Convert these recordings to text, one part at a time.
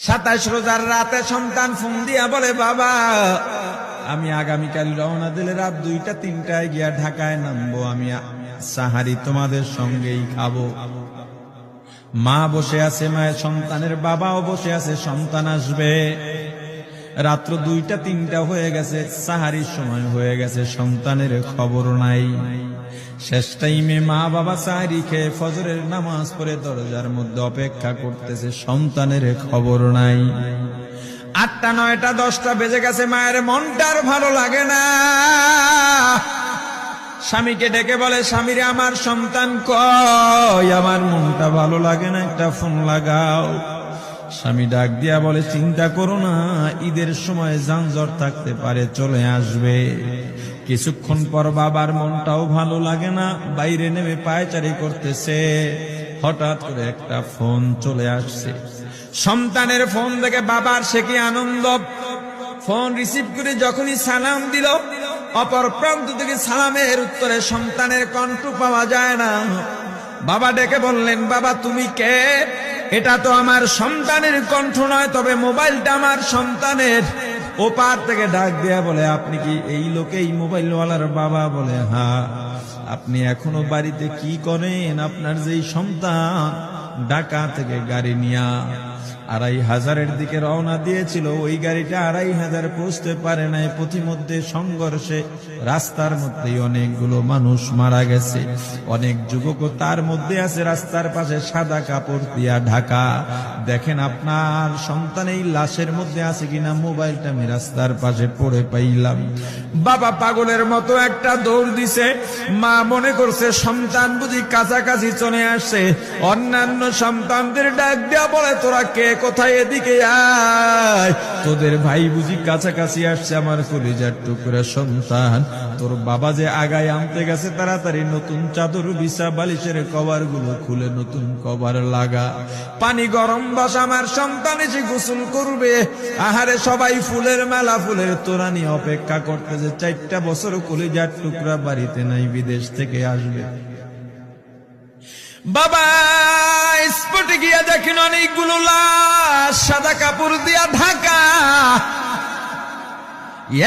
27 রোজার রাতে সন্তান ফোন দিয়া বলে, বাবা আমি আগামীকাল রওনা দিলে রাত 2টা-3টায় গিয়া ঢাকায় নামবো, আমি সাহারি তোমাদের সঙ্গেই খাবো। মা বসে আছে, মায়ের সন্তানের বাবাও বসে আছে, সন্তান আসবে। রাত্র 2টা-3টা হয়ে গেছে, সাহারির সময় হয়ে গেছে, সন্তানের খবর নাই। শেষ টাইমে মা বাবা সাহারি খেয়ে ফজরের নামাজ পড়ে দরজার মধ্যে অপেক্ষা করতেছে, সন্তানের খবর নাই। 8টা, 9টা, 10টা বেজে গেছে, মায়ের মনটার ভালো লাগে না। স্বামীকে ডেকে বলে, স্বামীরে আমার সন্তান কই, আমার মনটা ভালো লাগে না, একটা ফোন লাগাও। স্বামী ডাক দিয়া বলে, চিন্তা করো না, ঈদের সময় যানজট থাকতে পারে, চলে আসবে। কিছুক্ষণ পর বাবার মনটাও ভালো লাগে না, বাইরে নেমে পায়চারি করতেছে। হঠাৎ করে একটা ফোন চলে আসছে। সন্তানের ফোন দেখে বাবার সে কি আনন্দ। ফোন রিসিভ করে যখনই সালাম দিল, অপর প্রান্ত থেকে সালামের উত্তরে সন্তানের কণ্ঠ পাওয়া যায় না। বাবা ডেকে বললেন, বাবা তুমি কে? এটা তো আমার সন্তানের কণ্ঠ নয়, তবে মোবাইলটা আমার সন্তানের। ওপার থেকে ডাক দেয়া বলে, আপনি কি এই লোকে, এই মোবাইলওয়ালার বাবা? বলে, হ্যাঁ। আপনি এখনো বাড়িতে কি করেন? আপনার যেই সন্তান ঢাকা থেকে গাড়ি নিয়া 2500-এর দিকে রওনা দিয়েছিল, ওই গাড়িটা 2500 পৌঁছতে পারে নাই। পথিমধ্যে সংঘর্ষে রাস্তার মধ্যে অনেকগুলো মানুষ মারা গেছে, অনেক যুবক তার মধ্যে আছে। রাস্তার পাশে সাদা কাপড় দিয়া ঢাকা। দেখেন আপনার সন্তান এই লাশের মধ্যে আছে কিনা। মোবাইলটা আমি রাস্তার পাশে পড়ে পাইলাম। বাবা পাগলের মতো একটা দৌড় দিছে। মা মনে করছে সন্তান বুঝি কাছাকাছি চলে আসছে। অন্যান্য সন্তানদের ডাক দেয়া বলে, তোরা কে, কোথায়, এদিকে আয়, তোদের ভাই বুঝি কাছাকাছি আসছে। আমার কলিজার টুকরা সন্তান, তোর বাবা যে আগায় আনতে গেছে, তাড়াতাড়ি নতুন চাদর বিছা, বালিশের কভার গুলো খুলে নতুন কভার লাগা, পানি গরম বস, আমার সন্তান এসে গোসল করবে। আহারে সবাই ফুলের মেলা, ফুলের তোড়া নিয়ে অপেক্ষা করতেছে। 4টা বছর কলিজার টুকরা বাড়িতে নাই, বিদেশ থেকে আসবে। বাবা স্পটে গিয়া দেখেন অনেকগুলো লাশ সাদা কাপড় দিয়া ঢাকা।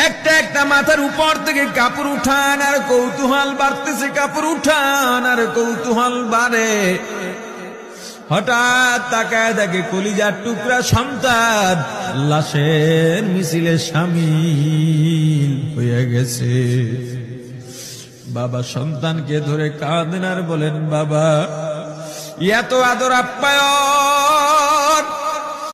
একটা একটা মাথার উপর থেকে কাপড় উঠান আর কৌতূহল বাড়তেছে, কাপড় উঠান আর কৌতূহল বাড়ে। হঠাৎ তাকায় দেখে কলিজার টুকরা সন্তান লাশের মিছিলে শামিল হয়ে গেছে। বাবা সন্তানকে ধরে কাঁদেন আর বলেন, বাবা এত আদর আপ্যায়ন